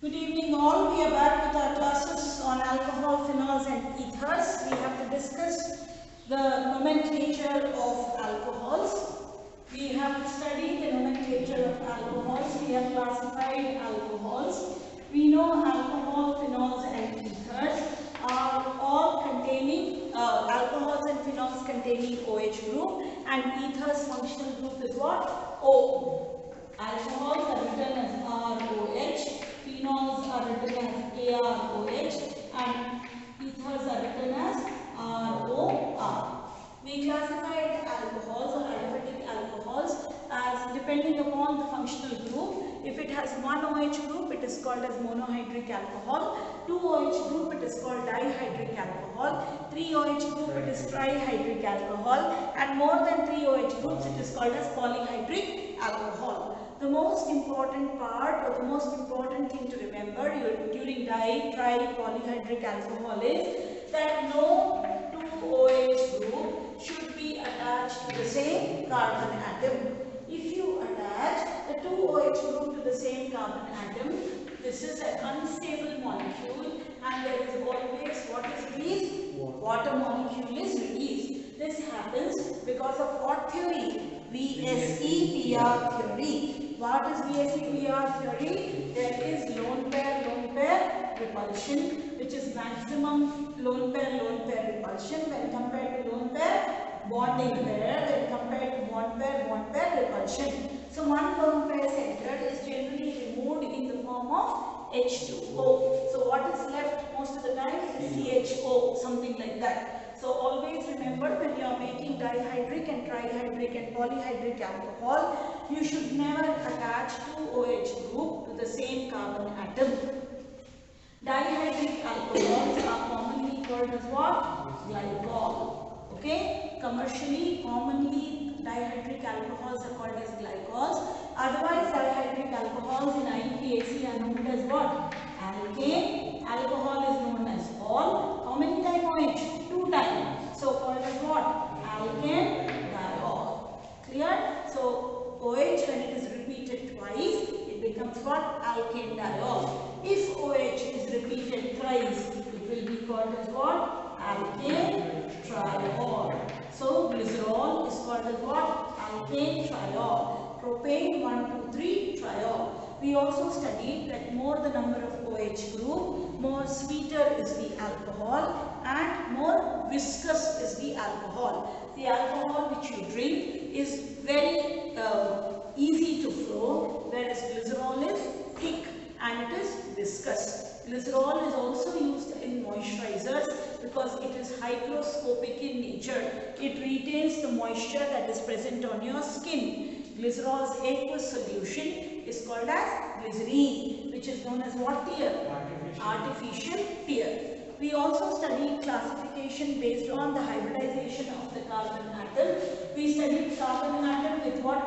Good evening all. We are back with our classes on alcohol, phenols and ethers. We have to discuss the nomenclature of alcohols. We have studied the nomenclature of alcohols. We have classified alcohols. We know alcohol, phenols and ethers are all containing alcohols and phenols containing OH group, and ethers functional group is what? O. Alcohols are written as ROH, phenols are written as AROH, and ethers are written as ROR. We classified alcohols or aliphatic alcohols as depending upon the functional group. If it has one OH group, it is called as monohydric alcohol. 2 OH group, it is called dihydric alcohol. 3 OH group, it is trihydric alcohol. And more than 3 OH groups, it is called as polyhydric alcohol. The most important part or the most important thing to remember during polyhydric alcohol is that no 2 OH group should be attached to the same carbon atom. If you attach the 2 OH group to the same carbon atom, this is an unstable molecule and there is always what is released? Water molecule is released. This happens because of what theory? VSEPR theory. What is VSEPR theory? There is lone pair repulsion, which is maximum lone pair repulsion when compared to lone pair bonding pair, when compared to bond pair repulsion. So one lone pair center is generally removed in the form of H2O. So what is left most of the time is CHO, something like that. So always remember, when you are making dihydric and trihydric and polyhydric alcohol, you should never attach 2 OH group to the same carbon atom. Dihydric alcohols are commonly called as what? Glycol. Okay? Commercially, commonly dihydric alcohols are called as glycols. Otherwise, dihydric alcohols in IUPAC are known as what? Alkane. Alcohol is known as all. How many times OH? 2 times. So called as what? Alkane diol. Clear? So OH, when it is repeated twice, it becomes what? Alkane diol. If OH is repeated thrice, it will be called as what? Alkane triol. So glycerol is called as what? Alkane triol. Propane 1, 2, 3 triol. We also studied that more the number of OH group, more sweeter is the alcohol and more viscous is the alcohol. The alcohol which you drink is very easy to flow, whereas glycerol is thick and it is viscous. Glycerol is also used in moisturizers because it is hygroscopic in nature. It retains the moisture that is present on your skin. Glycerol's aqueous solution is called as glycerine, which is known as what tear? Artificial tear. We also studied classification based on the hybridization of the carbon atom. We studied carbon atom with what?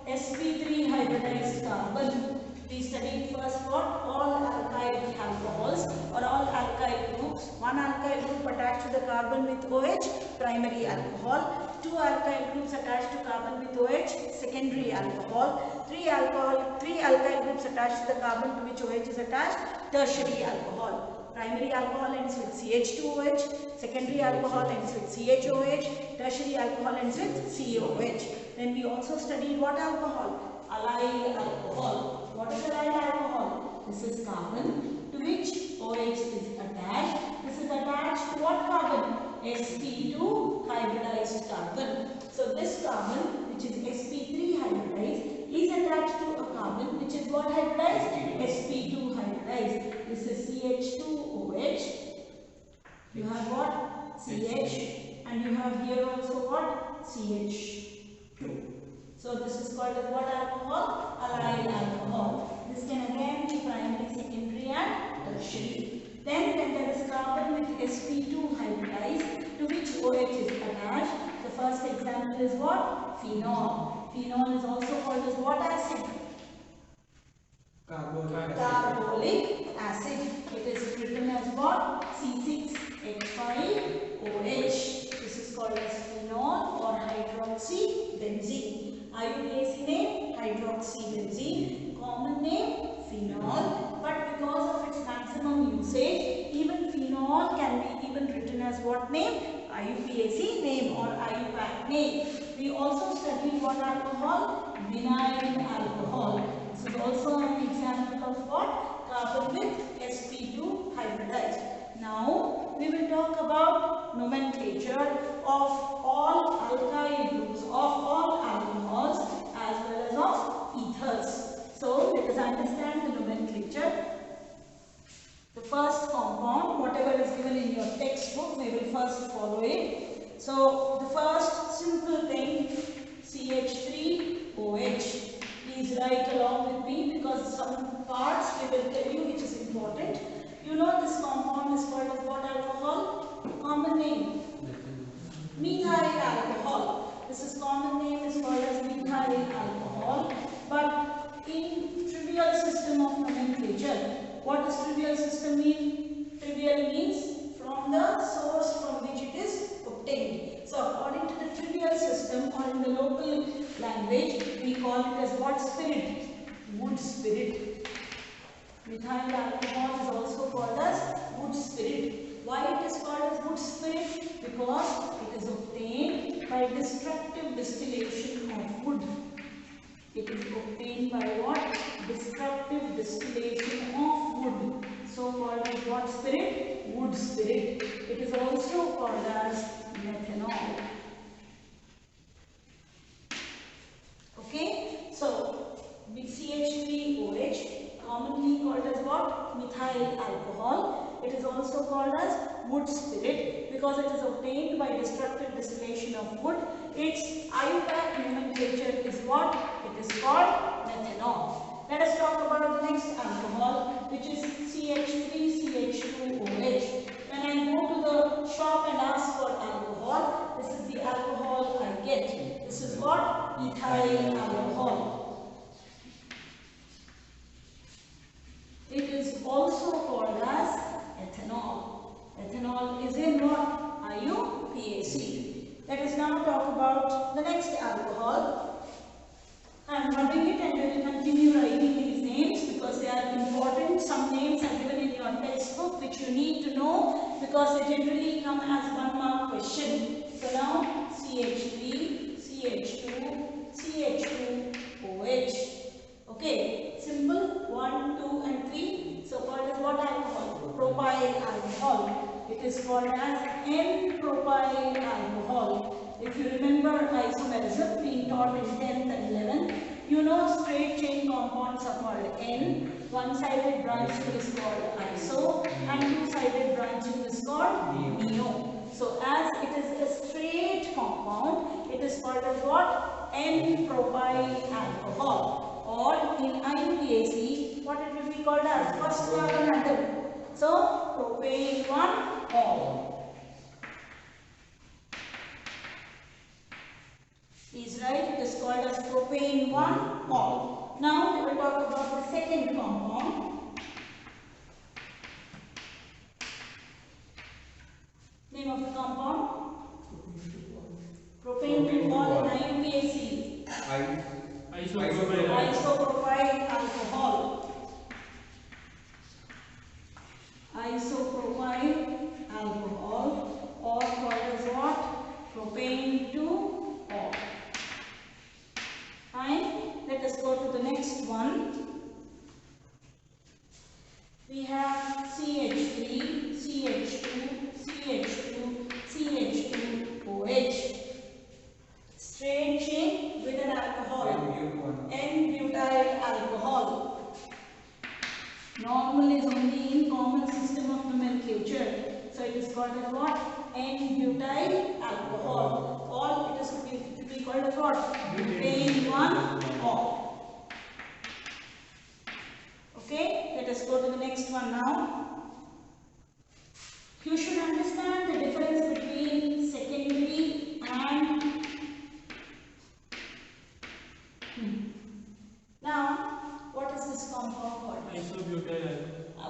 sp3 hybridized carbon. We studied first what? All alkyl alcohols or all alkyl groups. One alkyl group attached to the carbon with OH, primary alcohol. 2 alkyl groups attached to carbon with OH, secondary alcohol. 3 alkyl groups attached to the carbon to which OH is attached, tertiary alcohol. Primary alcohol ends with CH2OH, secondary alcohol ends with CHOH, tertiary alcohol ends with COH. Then we also studied what alcohol? Allyl alcohol. What is allyl alcohol? This is carbon to which OH is attached. This is attached to what carbon? sp2 hybridized carbon. So this carbon, which is sp3 hybridized, is attached to a carbon which is what hybridized? sp2 hybridized. This is CH2OH. You have what? CH, and you have here also what? CH2. So this is called as what alcohol? Allyl alcohol. This can again be primary, secondary and tertiary. Then when there is carbon with sp2 hybridized to which OH is attached, the first example is what? Phenol. Phenol is also called as what acid? Carbolic acid. It is written as what? C6H5OH. This is called as phenol or hydroxybenzene. IUPAC name hydroxybenzene. Common name phenol. But because as what name? IUPAC name or IUPAC name. We also studied what alcohol? Vinyl alcohol. This is also an example of what? Carbon with sp2 hybridized. Now we will talk about nomenclature of all alkyl groups, of all alcohols as well as of ethers. So let us understand the nomenclature. The first compound, whatever is given in your textbook, we will first follow it. So the first simple thing, CH3OH. Please write along with me because some parts we will tell you which is important. You know this compound is called as what alcohol? Common name. Methyl alcohol. This is common name is called as methyl alcohol. But in trivial system of nomenclature, what does trivial system mean? Trivial means from the source from which it is obtained. So according to the trivial system or in the local language, we call it as what spirit? Wood spirit. Methyl alcohol is also called as wood spirit. Why it is called as wood spirit? Because it is obtained by destructive distillation of wood. It is obtained by what? Destructive distillation of wood. So called as what spirit? Wood spirit. It is also called as methanol. Okay? So, CH3OH, commonly called as what? Methyl alcohol. It is also called as wood spirit because it is obtained by destructive distillation of wood. Its IUPAC nomenclature is what? It is called methanol. Let us talk about the next alcohol, which is CH3CH2OH. When I go to the shop and ask for alcohol, this is the alcohol I get. This is what? Ethyl alcohol. It is also called as ethanol. Ethanol is in what? IUPAC. Let us now talk about the next alcohol. I am rubbing it and we will continue writing these names because they are important. Some names are given in your textbook which you need to know because they generally come as 1-mark question. So now CH3, CH2, CH2OH. Okay, simple 1, 2 and 3. So called as what alcohol? Propyl alcohol. It is called as N-propyl alcohol. If you remember isomerism being taught in 10th and 11th, you know straight chain compounds are called N, one-sided branching is called iso and two-sided branching is called neo. So as it is a straight compound, it is called as what? N-propyl alcohol, or in IUPAC, what it will be called as? First carbon atom. So propane 1-ol. Please write it is called as propane 1-ol. Now we will talk about the second compound. Name of the compound? Propane 2-ol in IUPAC. Isopropyl alcohol. Isopropyl alcohol, or called as what? Propane 2-ol. Fine. Let us go to the next one. We have CH3, CH2, CH2, CH2OH. Straight chain with an alcohol. N-butyl alcohol. Normal is only in common system of nomenclature. So it is called as what? N-butyl alcohol. Or it is to be called as what? Butane 1-ol. Okay, let us go to the next one now. You should understand the difference between secondary and now, what is this compound called? Isobutyl.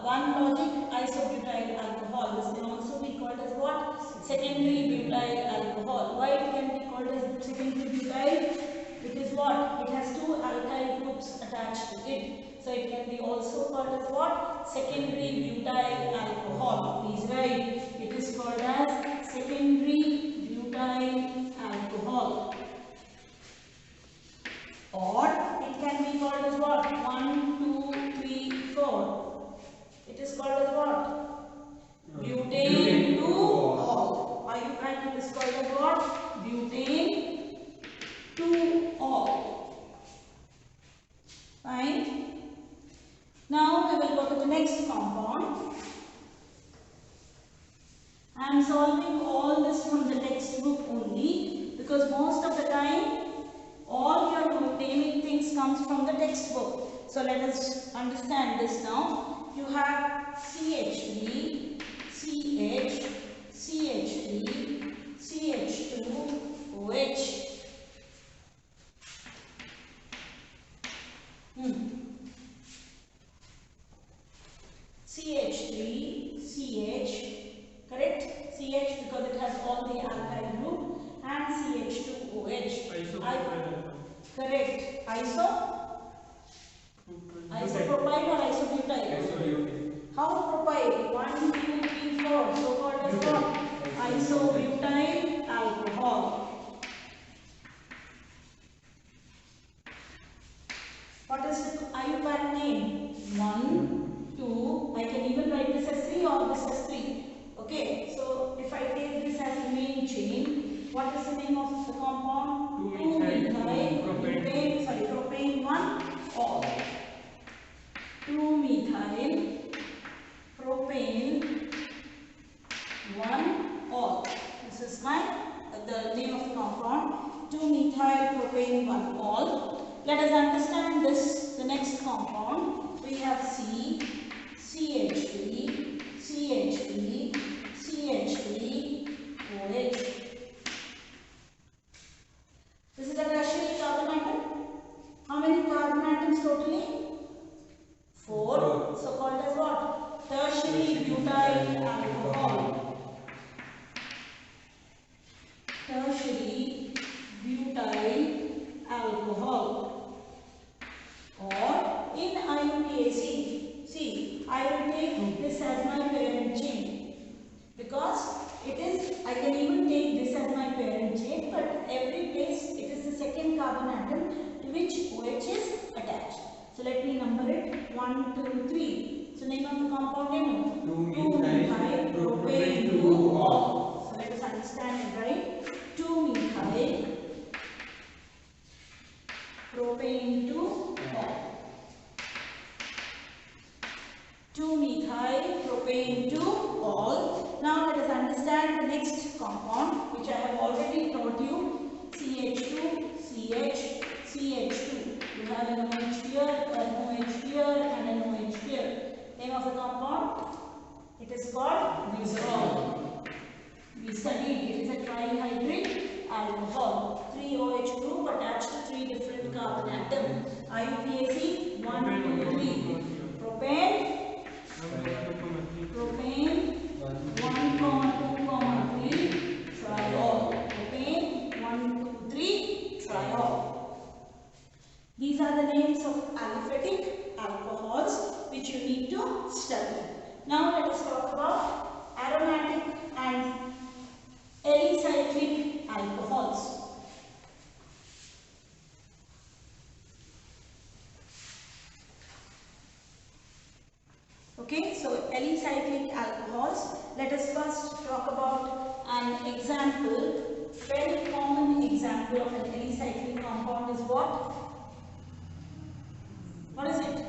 One logic, isobutyl alcohol. This can also be called as what? Secondary butyl alcohol. Why it can be called as secondary butyl? It is what? It has two alkyl groups attached to it. So it can be also called as what? Secondary butyl alcohol. Please write. It is called as secondary butyl alcohol. Or it can be called as what? 1, 2, 3, 4. It is called as what? Butane 2-ol. IUPAC is called as what? Butane 2-ol. Fine. Now we will go to the next compound. I am solving all this from the textbook only because most of the time all your naming things comes from the textbook. So let us understand this now. You have CH3, CH, CH3, CH2, OH. CH3, CH, correct? CH because it has all the alkyl group, and CH2OH. Correct. Isopropyl or isobutyl? How propyl? 1, 2, 3, 4. So called as what? Isobutyl alcohol. What is the IUPAC name? 1, 2. I can even write this as 3 or this as 3. Okay. So if I take this as the main chain, what is the name of the compound? 2-methyl propane 1-ol. 2-methyl propane 1-ol. This is the name of the compound. 2-methyl propane 1-ol. Let us understand this. The next compound we have CH3, CH3, CH3, OH. This is a tertiary carbon atom. How many carbon atoms totally? 4. So called as what? Tertiary butyl alcohol. Tertiary butyl alcohol. Or in IUPAC, see, I will take this as my parent chain because I can even take this as my parent chain, but every place it is the second carbon atom to which OH is attached. So let me number it 1, 2, 3. So name of the compound 2-methyl propane 2-ol. So let us understand it, right? 2-methyl propane 2-ol. 2-methyl propane 2-ol. Now let us understand the next compound which I have already taught you. CH2, CH, CH2. You have an OH here, an OH here and an OH here. Name of the compound? It is called glycerol. We studied it is a trihydric alcohol. 3 OH group attached to 3 different carbon atoms. IUPAC 1, 2, 3. Propane 1, 2, 3, triol. Propane 1, 2, 3, triol. These are the names of aliphatic alcohols which you need to study. Now let us talk about aromatic and alicyclic alcohols. Okay, so alicyclic alcohols. Let us first talk about an example. Very common example of an alicyclic compound is what? What is it?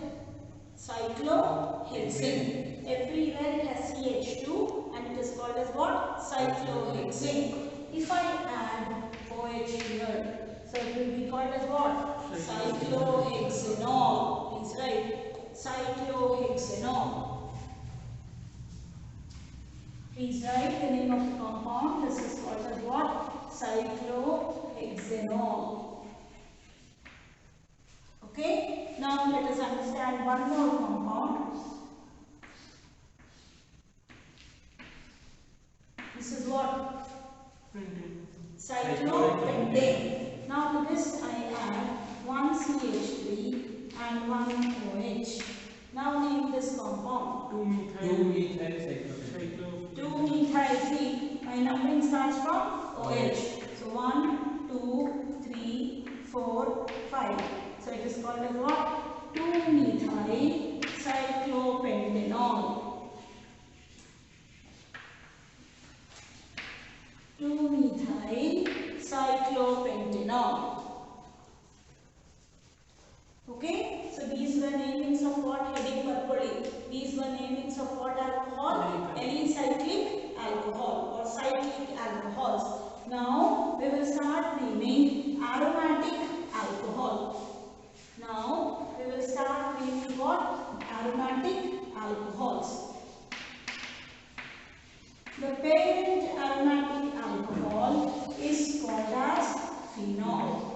Cyclohexane. Everywhere it has CH2 and it is called as what? Cyclohexane. If I add OH here, so it will be called as what? Cyclohexanol. Please write. Cyclohexanol. Please write the name of the compound. This is called as what? Cyclohexanol. Okay. Now let us understand one more compound. This is what? Cyclopentane. Now to this I add 1 CH3 and 1 OH. Now name this compound. 2-methyl cyclopentane. 2-methyl. See, My numbering starts from OH. So 1, 2, 3, 4, 5. So it is called as what? 2-methyl cyclopentanol. 2-methyl cyclopentanol. Okay, so these were namings of what? Heading purple. These were namings of what alcohol? Alicyclic alcohol or cyclic alcohols. Now we will start naming aromatic alcohol. Now we will start naming what? Aromatic alcohols. The parent aromatic alcohol is called as phenol.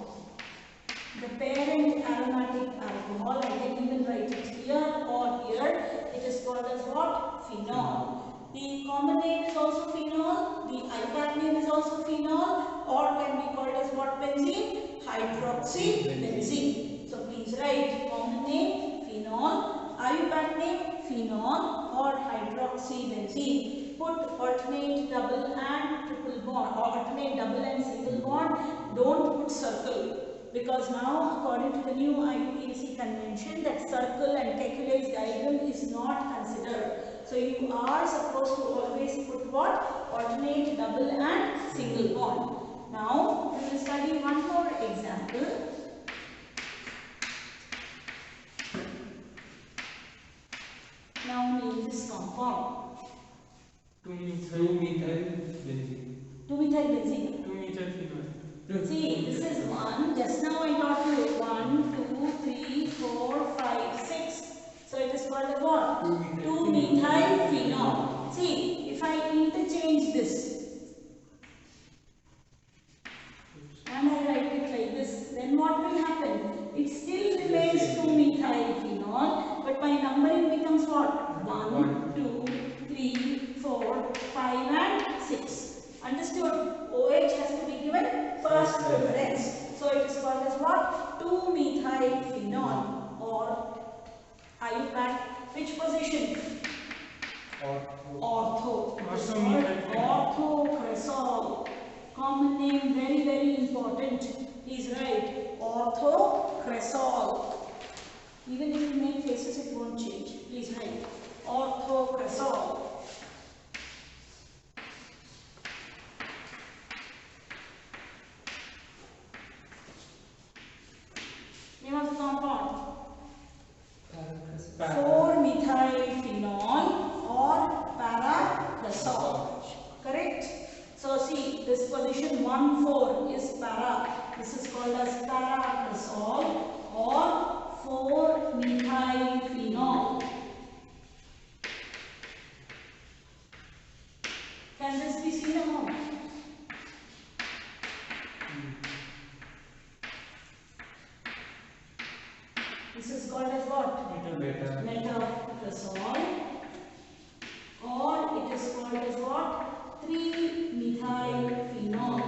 The parent aromatic alcohol, I can even write it here or here, it is called as what? Phenol. The common name is also phenol, the IUPAC name is also phenol, or can be called as what benzene? Hydroxybenzene. So please write common name phenol, IUPAC name phenol or hydroxybenzene. Put alternate double and triple bond or alternate double and single bond, don't put circle. Because now according to the new IUPAC convention that circle and Kekulé's diagram is not considered. So you are supposed to always put what? Alternate double and single bond. Now we will study one more example. Now name this compound. 2-methyl benzene. 2-methyl benzene. 2-methyl phenol. See, this is 1. Just now I taught you 1, 2, 3, 4, 5, 6. So it is called as what? 2-methyl phenol. See, if I interchange this and I write it like this, then what will happen? It still remains 2-methyl phenol, but my numbering becomes what? 1, 2, 3, 4, 5 and 6. Understood? OH has to be given first preference. So it is called as what? 2-methyl phenol or IUPAC. Which position? Ortho. Orthocresol. Common name, very, very important. Please write orthocresol. Even if you make faces, it won't change. Please write orthocresol. Name of the compound? 4-methyl phenol or paracresol. Correct? So see, this position 1,4 is para. This is called as paracresol or 4-methyl phenol. Can this be seen at home? This is called as what? Metacresol or it is called as what? 3-methyl phenol.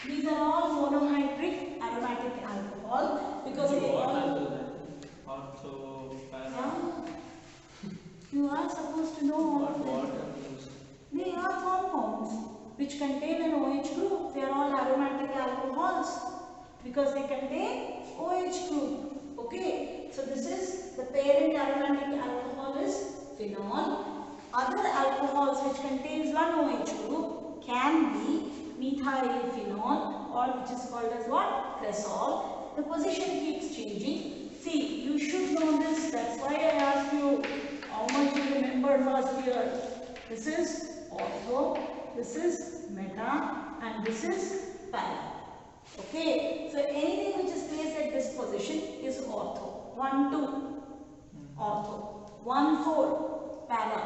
These are all monohydric aromatic alcohol because they all you are supposed to know all of them. They are compounds which contain an OH group. They are all aromatic alcohols because they contain OH group. Okay, so this is the parent aromatic alcohol is phenol. Other alcohols which contains one OH group can be methyl phenol or which is called as what? Cresol. The position keeps changing. See, you should know this. That's why I asked you how much you remember first year. This is ortho, this is meta and this is para. Okay, so anything which is placed at this position is ortho. 1, 2, ortho. 1, 4, para.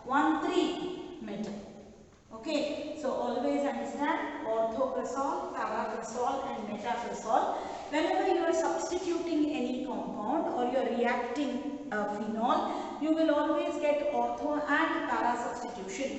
1, 3, meta. Okay, so always understand orthocresol, paracresol and metacresol. Whenever you are substituting any compound or you are reacting phenol, you will always get ortho and para substitution.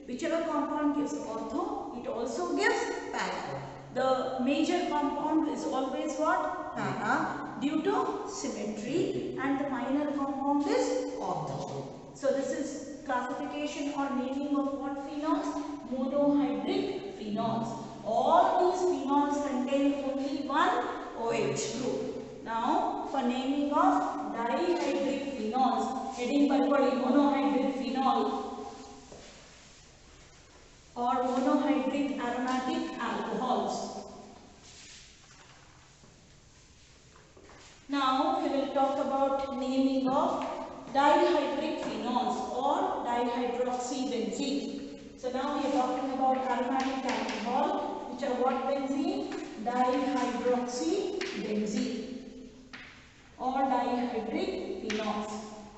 Whichever compound gives ortho, it also gives para. The major compound is always what? Para due to symmetry and the minor compound is ortho. So this is classification or naming of what phenols? Monohydric phenols. All these phenols contain only one OH group. Now, for naming of dihydric phenols, heading by monohydric phenol or monohydric aromatic alcohols. Now we will talk about naming of dihydric phenols or dihydroxybenzene. So now we are talking about aromatic alcohol, which are what benzene? Dihydroxybenzene or dihydric phenols.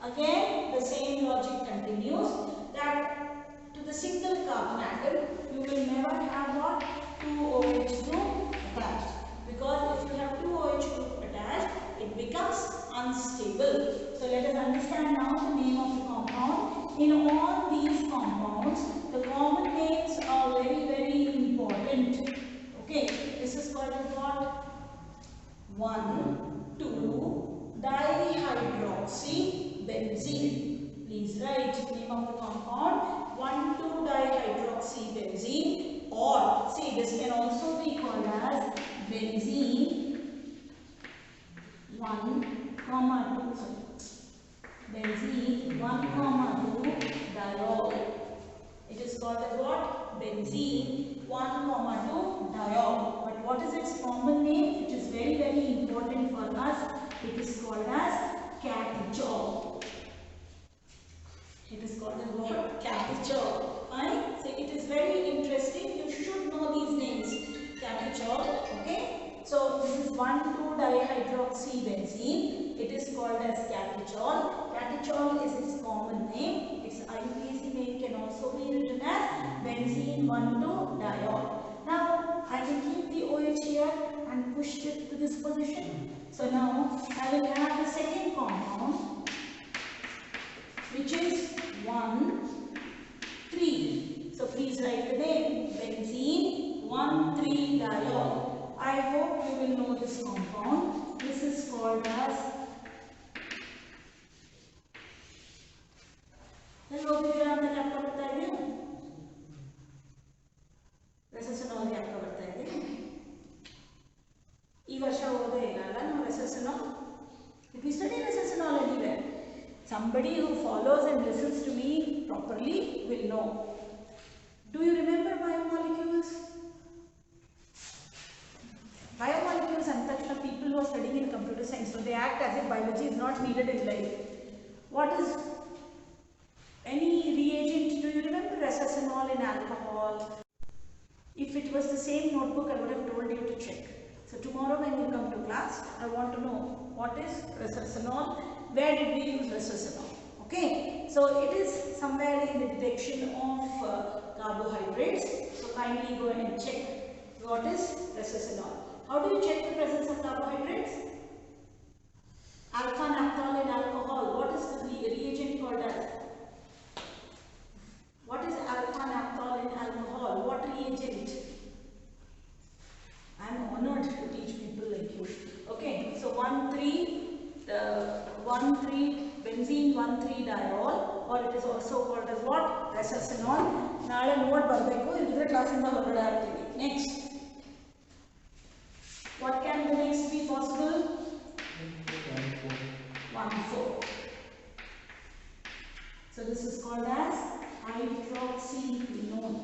Again, the same logic continues that to the single carbon atom, you will never have what? 2 OH group attached. Because if you have 2 OH group attached, it becomes unstable. So let us understand now the name of the compound. In all these compounds, the common names are very, very important. Okay, this is called as what? 1,2-dihydroxybenzene. Please write the name of the compound 1,2-dihydroxybenzene, or see, this can also be called as benzene 1, 2. Benzene 1, 2 diol. It is called as what? Benzene 1, 2 diol. But what is its common name? It is very, very important for us. It is called as catechol. It is called as what? Catechol. Fine. So it is very interesting. You should know these names. Catechol. Okay. So this is 1,2-dihydroxybenzene. It is called as catechol. Catechol is its common name. Its IUPAC name can also be written as benzene 1,2-diol. Now I will keep the OH here and push it to this position. So now I will have the second compound, which is 1,3. So please write the name benzene 1,3-diol. I hope you will know this compound. This is called as Resacinol ಯಾಕೆ ಬರ್ತಾ ಇದೆ ಈ ವರ್ಷ ಓದೇ ಇಲ್ಲ ಅಲ್ಲ ನಾವು Resacinol. If we study Resacinol anywhere, somebody who follows and listens to me properly will know. Do you remember biomolecules? Biomolecules and such people who are studying in computer science, so they act as if biology is not needed in life. What is any reagent? Do you remember Resacinol in alcohol? If it was the same notebook, I would have told you to check. So tomorrow when you come to class, I want to know what is Resacinol, where did we use Resacinol. Okay, so it is somewhere in the detection of carbohydrates. So kindly go and check what is Resacinol. How do you check the presence of carbohydrates? Alpha naphthol in alcohol. What is the reagent called as? What is alpha naphthol in alcohol? What reagent? I am honored to teach people like you. Okay, so 1,3 benzene 1,3-diol, or it is also called as what? Resacinol. ನಾಳೆ note ಬರಬೇಕು, ಇಲ್ಲದ್ರೆ ಕ್ಲಾಸಿಂದ ಹೊರಗಡೆ ಆಗ್ತೀವಿ. Next, what can the next be possible? 1,4. So this is called as hydroxyquinone.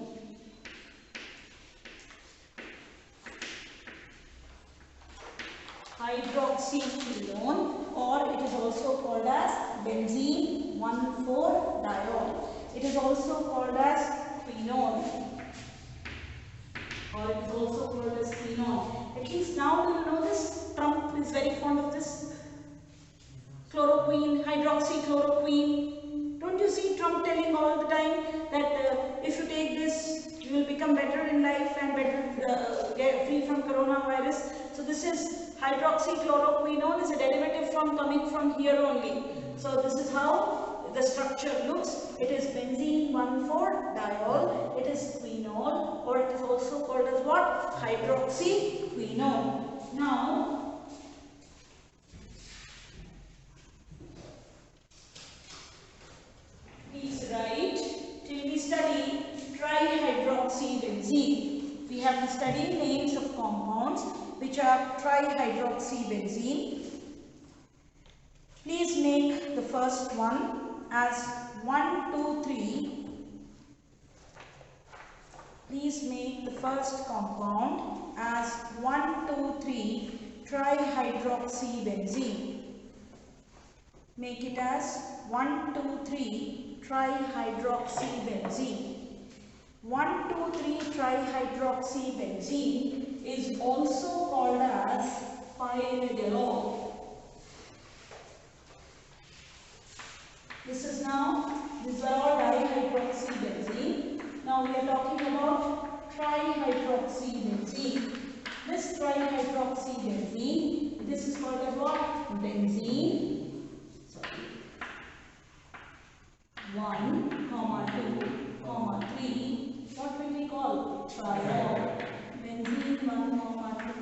Hydroxyquinone, or it is also called as benzene 1,4-diol. It is also called as quinone, or it is also called as quinone. At least now you know this. Trump is very fond of this. Chloroquine, hydroxychloroquine. Don't you see Trump telling all the time that if you take this, you will become better in life and better get free from coronavirus. So this is hydroxychloroquinone, is a derivative coming from here only. So this is how the structure looks. It is benzene 1,4-diol. It is quinol, or it is also called as what? Hydroxyquinone. Now, please write make the first one as 1, 2, 3. Please make the first compound as 1, 2, 3 trihydroxybenzene. Make it as 1, 2, 3 trihydroxybenzene. 1, 2, 3 trihydroxybenzene is also called as pyridinol. These are all dihydroxybenzene. Now we are talking about trihydroxybenzene. This trihydroxybenzene, this is called as what? Benzene. 1, 2, 3. What will we call? Triol. Benzene 1, 2,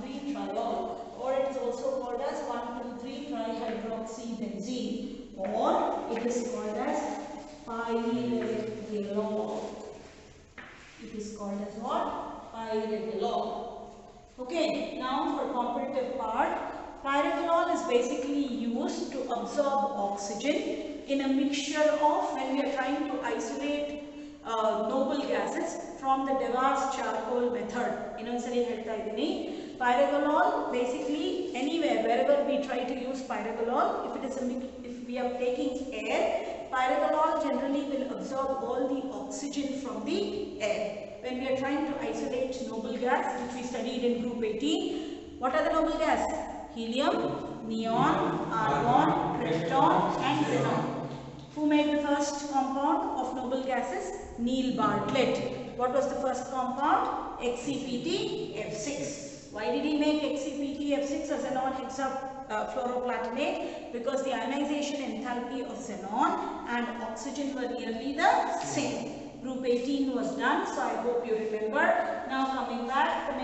3 triol. Or it is also called as 1, 2, 3 trihydroxybenzene. Or it is called as pyridinol. It is called as what? Pyridinol. Okay, now for competitive part, pyridinol is basically used to absorb oxygen in a mixture of, when we are trying to isolate noble gases from the Devar's charcoal method. Pyridinol, basically anywhere, wherever we try to use pyridinol, if we are taking air, pyridinol generally will absorb all the oxygen from the air. When we are trying to isolate noble gas, which we studied in group 18, what are the noble gas? Helium, neon, argon, krypton and xenon. Who made the first compound of noble gases? Neil Bartlett. What was the first compound? XCPT-F6. Why did he make XCPT-F6 as xenon hexafluoroplatinate? Because the ionization enthalpy of xenon and oxygen were nearly the same. Group 18 was done, so I hope you remember. Now coming back, the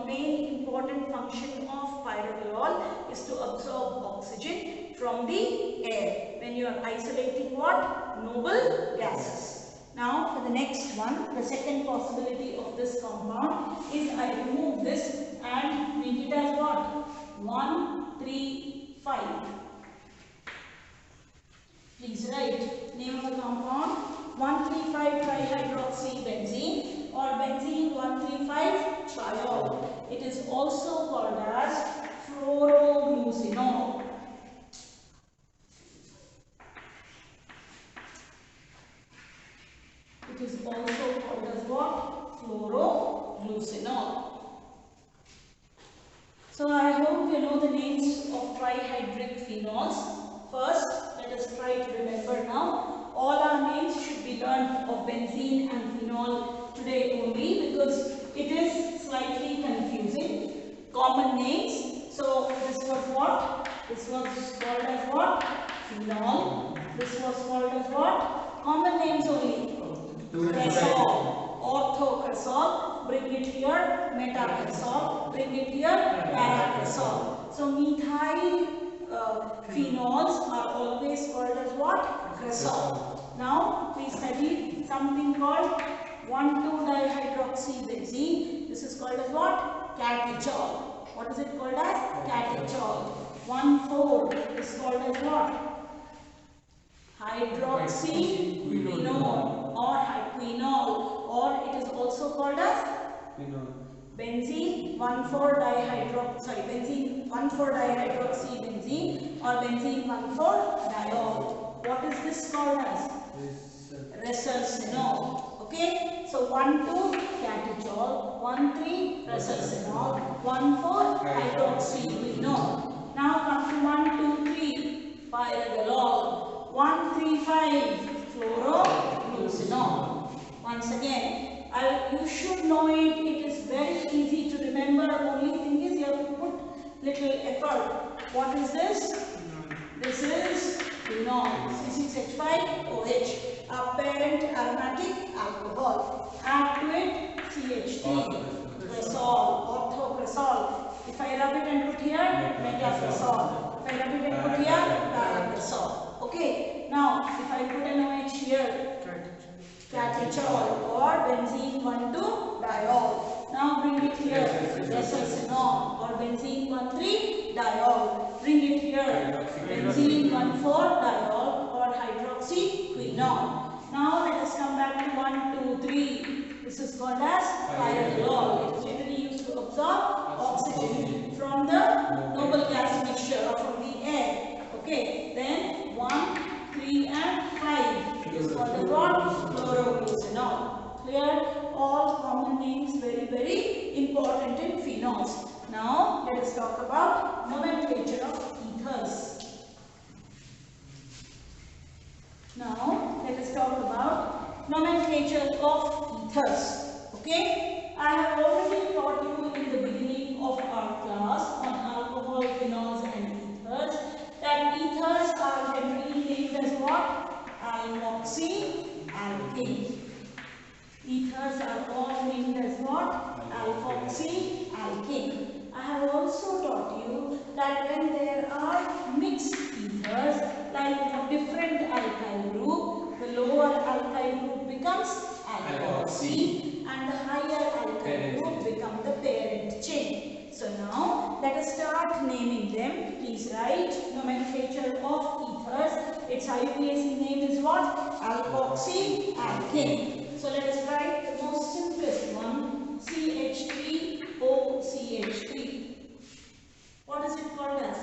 main important function of pyridinol is to absorb oxygen from the air when you are isolating what? Noble gases. Now for the next one, the second possibility of this compound is I remove this and make it as what? 1, 3, 5. Please write name of the compound 1,3,5 trihydroxybenzene or benzene 1,3,5 triol. It is also called as fluoroglucinol. It is also called as what? Fluoroglucinol. So I hope you know the names of trihydric phenols. First, let us try to remember now. All our names should be learned of benzene and phenol today only because it is slightly confusing. Common names. So this was what? This was called as what? Phenol. This was called as what? Common names only. Cresol, orthocresol, bring it here, metacresol, bring it here, paracresol. So methyl phenols are always called as what? Cresol. Now we studied something called 1,2-dihydroxybenzene. This is called as what? Catechol. What is it called as? Catechol. 1,4 is called as what? Hydroxyquinone or quinol, or it is also called as benzene 1,4-dihydroxybenzene or benzene 1,4-diol. What is this called as? Resorcinol. Okay, so 1,2 catechol, 1,3 resorcinol, 1,4 hydroxyquinone. Now come to 1,2,3 pyridinol, 1,3,5 fluoroglucinol. Once again, you should know it. It is very easy to remember. Only thing is you have to put little effort. What is this? This is phenol, C6H5OH, a parent aromatic alcohol. Add to it CH3, cresol, orthocresol. If I rub it and put here, metacresol. If I rub it and put here, paracresol. Okay. Now, if I put an OH here, catechol or benzene 1,2-diol. Now bring it here, resorcinol or benzene 1,3-diol. Bring it here, benzene 1,4 1,4-diol or hydroxyquinone. Now let us come back to 1, 2, 3. This is called as pyrazole. It is generally used to absorb oxygen from the noble gas mixture or from the air. Okay, then 1, 3 and 5. It is called as what? Chloroglucinol. Clear? All common names, very important in phenols. Now let us talk about nomenclature of ethers. Now let us talk about nomenclature of ethers. Okay, I have already taught you in the beginning of our class on alcohol, phenols and ethers that ethers are generally named as what? Alkoxy, alkane. Ethers are all named as what? Alkoxy, alkane. I have also taught you that when there are mixed ethers like a different alkyl group, the lower alkyl group becomes alkoxy and the higher alkyl group becomes the parent chain. So now let us start naming them. Please write nomenclature of ethers. Its IUPAC name is what? Alkoxy, alkane. So let us write the most simplest one, CH3OCH3. What is it called as?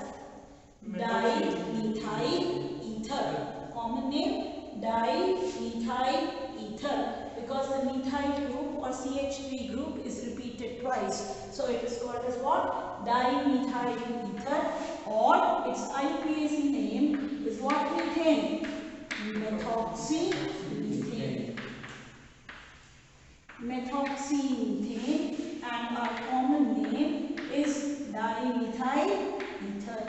Dimethyl ether. Common name, dimethyl ether. Because the methyl group or CH3 group is repeated twice. So it is called as what? Dimethyl ether, or its IUPAC name is what? Methane. Methoxymethane. Methoxymethane, and our common name is dimethyl ether.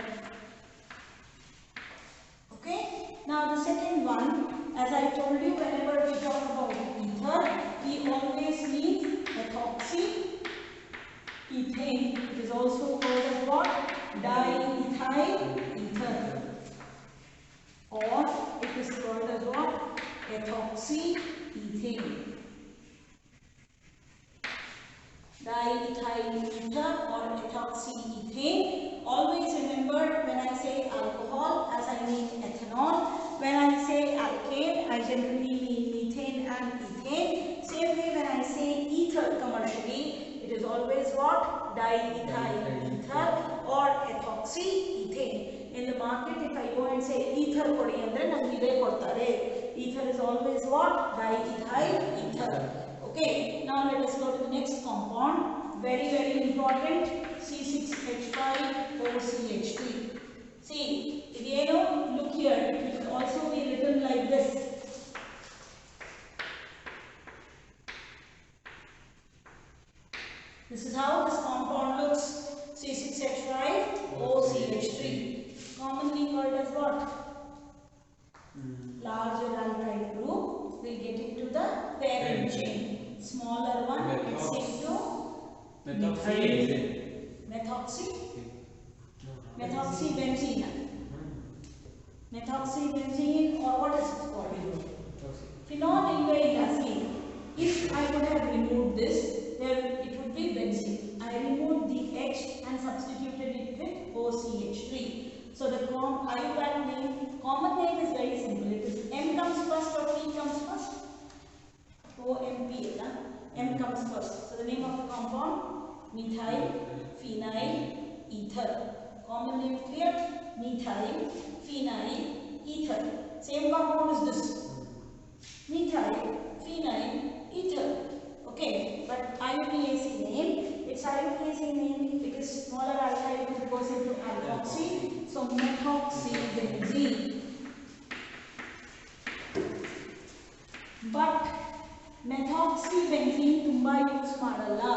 Okay, now the second one, as I told you, whenever we talk about ether, we always mean methoxyethane. It is also called as what? Dimethyl ether, or it is called as what? Ethoxyethane. Dimethyl ether or ethoxyethane. Always remember, when I say alcohol, as I mean ethanol. When I say alkane, I generally mean methane and ethane. Same way, when I say ether commercially, it is always what? Diethyl ether or ethoxyethane. In the market, if I go and say ether kodi andre namge ide kodtare. Ether is always what? Diethyl ether. Okay, now let us go to the next compound. Very important, C6H5OCH3. See, look here, it will also be written like this. This is how this compound looks. C6H5OCH3. Commonly called as what? Larger alkyl group will get into the parent chain. Smaller one gets into methoxybenzene. Methoxybenzene, or what is it called? Phenolylbenzene. If I would have removed this, then it would be benzene. I removed the H and substituted it with OCH3. So the IUPAC name, common name is very simple. It is M comes first or P comes first? OMP, M comes first. So the name of the compound, methyl phenyl ether. Common name clear? Methyl phenyl ether. Same compound is this. Methyl phenyl ether. Okay, but IUPAC name, its IUPAC name, it is smaller alkyl group goes into alkoxy, so methoxybenzene. But methoxybenzene tumba use madalla.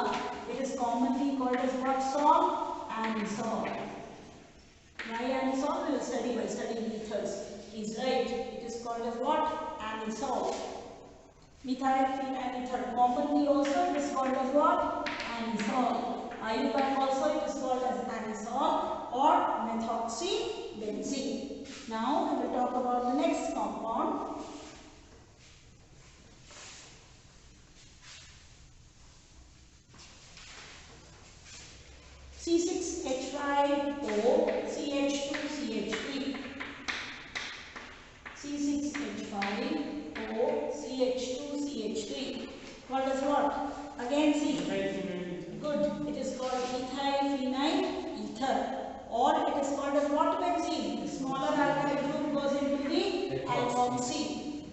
It is commonly called as what sol? Anisole. Why anisole? We will study by studying ethers. He's right. It is called as what? Anisole. Methyl phenyl ether. Commonly also it is called as what? Anisole. IUPAC also it is called as anisole or methoxybenzene. Now we will talk about the next compound. C6H5O CH2CH3.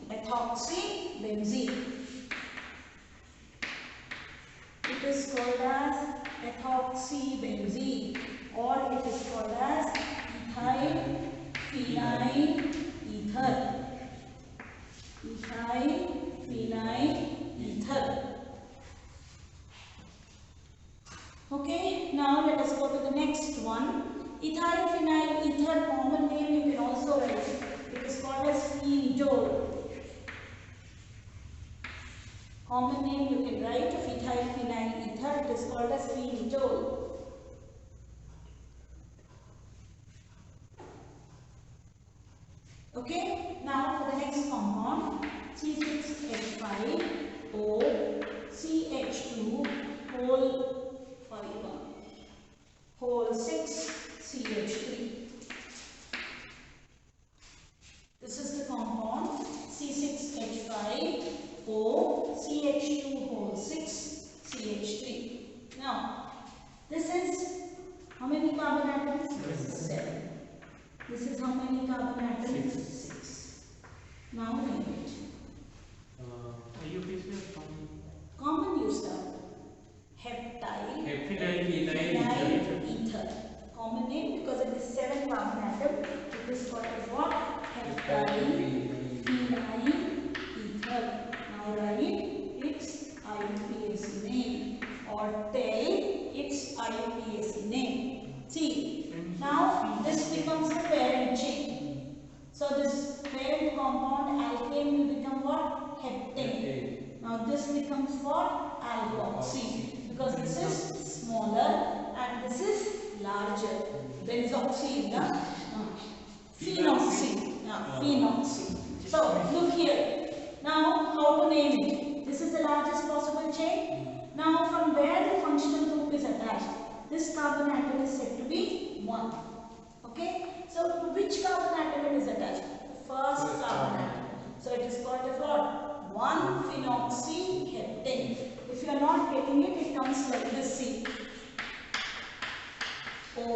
methoxybenzene. It is called as methoxybenzene, or it is called as ethyl phenyl ether. Ethyl phenyl ether. Okay, now let us go to the next one. Ethyl phenyl ether, common name you can also write. It is called as phenidol. Common name you can write of ethyl phenyl ether. It is called as phenidol. Okay, now for the next compound, C6H5O CH2 whole 6 CH3. This is the compound C6H5O CH2 whole 6 CH3. Now, this is how many carbon atoms? 7. This is how many carbon atoms? 6. Now name it. IUPAC is Common you start. Heptyl phenyl ether. Common name because it is 7 carbon atom. It is called as what? Heptyl phenyl ether. Now write its IUPAC name, or tell its IUPAC name. See, now this becomes the parent chain. So this parent compound alkane will become what? Heptane. Now this becomes what? Alkoxy, because this is smaller and this is larger. Benzoxy, phenoxy. Phenoxy. So look here. Now how to name it? This is the largest possible chain. Now from where the functional group is attached, this carbon atom is said to be 1. Okay? So to which carbon atom it is attached? The first carbon atom. So it is called as what? 1-phenoxyheptane. If you are not getting it, it comes like this. See. O,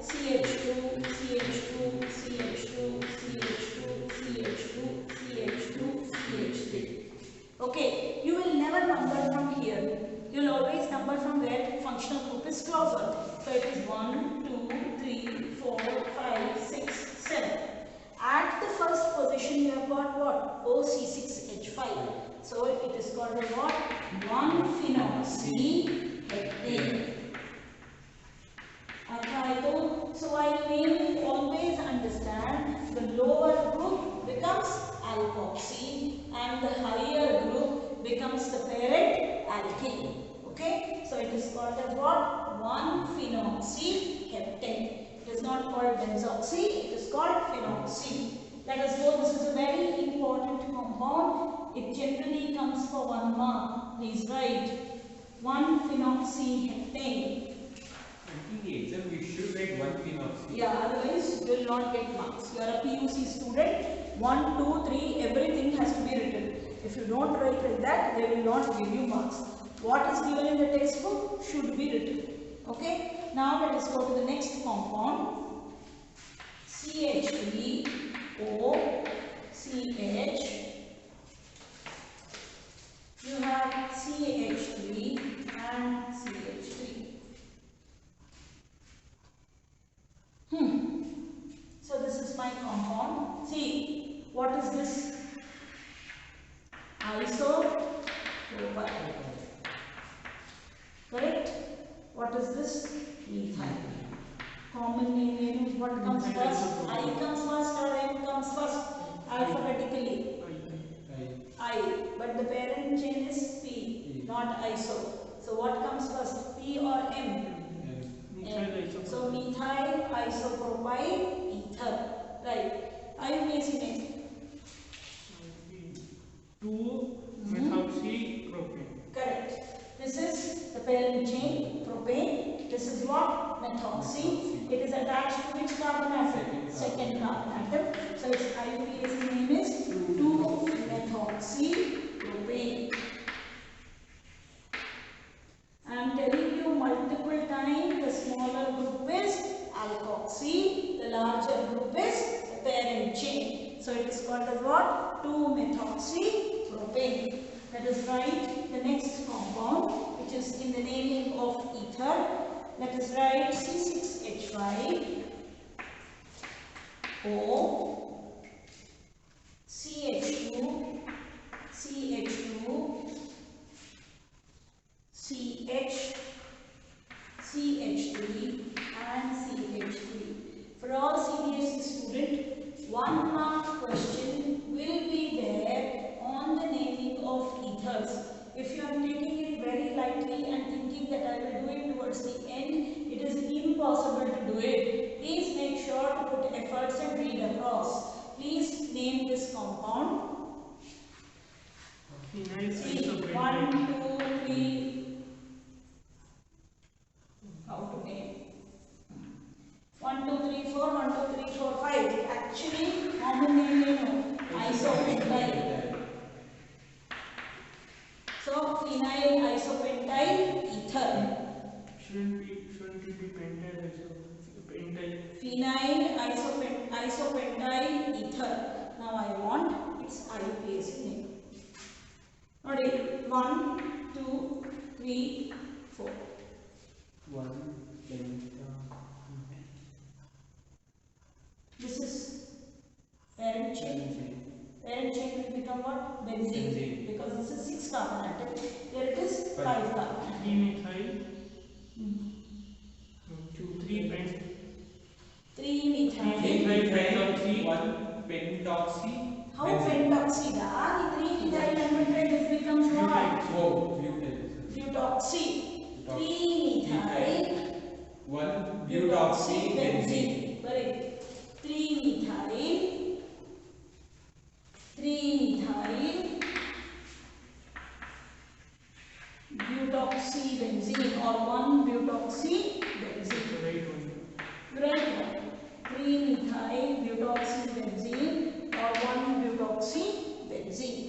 CH2, CH2, CH2, CH2, CH2, CH2, CH3. Okay, you will never number from here. You will always number from where functional group is closer. So it is 1, 2, 3, 4, 5, 6, 7. At the first position you have got what? OC6H5. So it is called as what? 1-phenoxyheptane. So while naming, always understand the lower group becomes alkoxy and the higher group becomes the parent alkane. Okay, so it is called as what? 1-phenoxyheptane. It is not called benzoxy, it is called phenoxy. Let us go. This is a very important compound. It generally comes for 1 mark. Please write 1-phenoxyheptane. In the exam, we should write 1-phenoxy. Yeah, otherwise you will not get marks. You are a PUC student. 1, 2, 3, everything has to be written. If you don't write like that, they will not give you marks. What is given in the textbook should be written. Okay. Now let us go to the next compound. CH3OCH. You have CH3 and CH3. So this is my compound. See, what is this? Isopropyl. Correct? What is this? Methyl. Common name, what comes first? I comes first or M comes first? Alphabetically. I. But the parent chain is P, not iso. So what comes first? P or M? So methyl isopropyl ether. Right. IUPAC name. 2-methoxypropane. Correct. This is the parent chain, propane. This is what? Methoxy. It is attached to which carbon atom? Second carbon atom. So its IUPAC name is 2-methoxypropane. I am telling you multiple times, the smaller group is alkoxy, the larger group is the parent chain. So it is called as what? 2-methoxypropane. Let us write the next compound which is in the naming of ether. Let us write C6H5O CH2 CH CH3 and CH3. For all CBSE students, 1 mark question will be there on the naming of ethers. If you are taking it very lightly and thinking that I will do it towards the end, it is impossible to do it. Please make sure to put efforts and read across. Please name this compound. See, 1, 2, 3. How to name? 1, 2, 3, 4, 1, 2, 3, 4, 5. Actually, common name you know, isopentyl. So, phenyl isopentyl ether. Shouldn't it be pentyl also? Pentyl. Phenyl isopentyl ether. Now I want its IUPAC name. Ready? 1, 2, 3, 4. 1 This is parent chain. Parent chain will become what? Benzene. Because this is 6 carbon atom. Here it is 5 carbon atom. 3-methyl. 3 pentyl. 3-methyl. 1 pentoxy. How pentoxy da? 3-methyl amylate this becomes what? Butoxy. 3-methyl. 1 butoxy benzene. Correct. 3-methyl. 3-methyl. Butoxy benzene or 1-butoxy benzene. Right one. 3-methyl butoxy benzene or 1-butoxy benzene.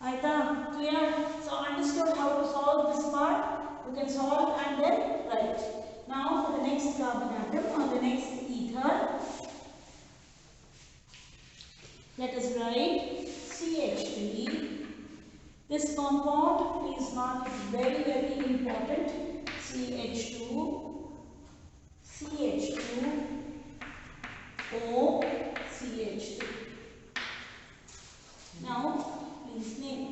Aita, clear? So understood how to solve this part? You can solve and then write. Now for the next carbon atom or the next ether, let us write CH3. This compound, please mark it very, very important. CH2, CH2O, CH3. Now, please name.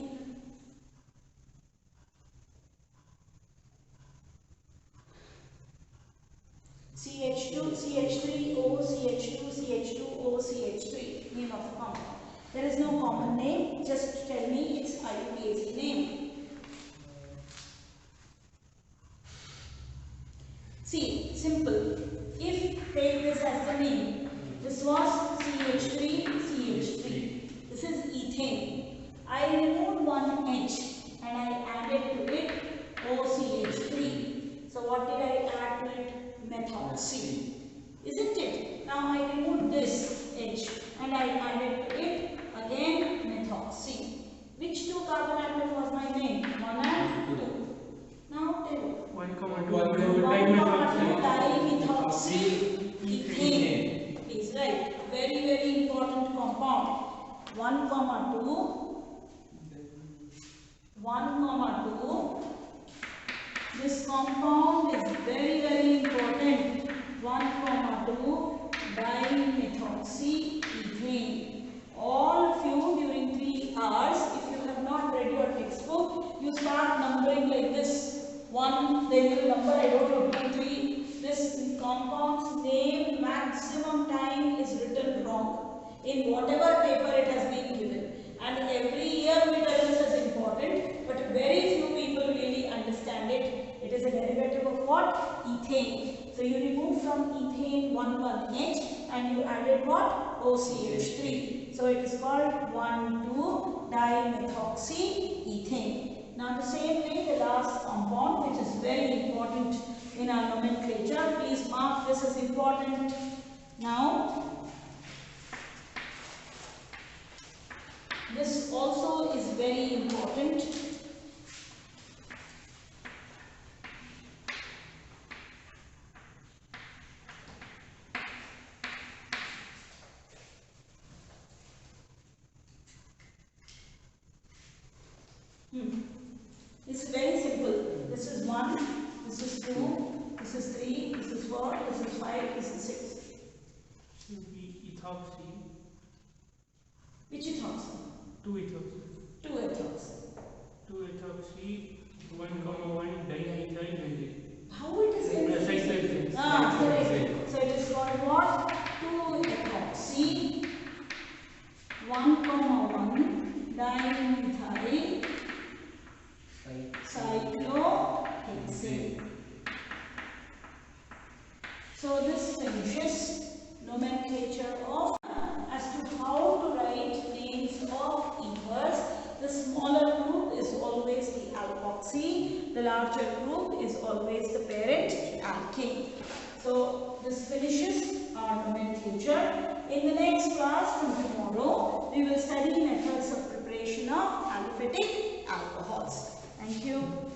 CH2, CH3O, CH2, CH2O, CH3. Name of the compound. There is no common name. Just tell me its IUPAC name. See, simple. If take this as the name, this was CH3, CH3. This is ethane. I removed one H and I added to it OCH3. So what did I add to it? Methoxy. Isn't it? Now I removed this H and I added to it again methoxy. Which 2 carbon atom was my name? 1 and 2. Now tell. 1, 2 dimethoxy ethane is right. Very, very important compound. 1, 2. This compound is very, very important. 1, 2 dimethoxy ethane. All of you during 3 hours, if you have not read your textbook, you start numbering like this. 1, then you number, I don't know, 2, 3. This compound's name maximum time is written wrong in whatever paper it has been given. And every year we tell this as important, but very few people really understand it. It is a derivative of what? Ethane. So you remove from ethane 1H and you added what? OCH3. So it is called 1,2 dimethoxy ethane. Now the same way the last compound, which is very important in our nomenclature, please mark this as important. Now this also is very important. is 2, this is 3, this is 4, this is 5, this is 6. Ethoxy. Which ethoxy? 2-ethoxy. 2-ethoxy. 2-ethoxy, 1,1 dimethyl benzene. How it is benzene? Correct. So it is called what? 2-ethoxy 1,1 dimethyl cyclohexane. So this finishes nomenclature of as to how to write names of ethers. The smaller group is always the alkoxy, the larger group is always the parent alkane. So this finishes our nomenclature. In the next class from tomorrow, we will study methods of preparation of aliphatic alcohols. Thank you.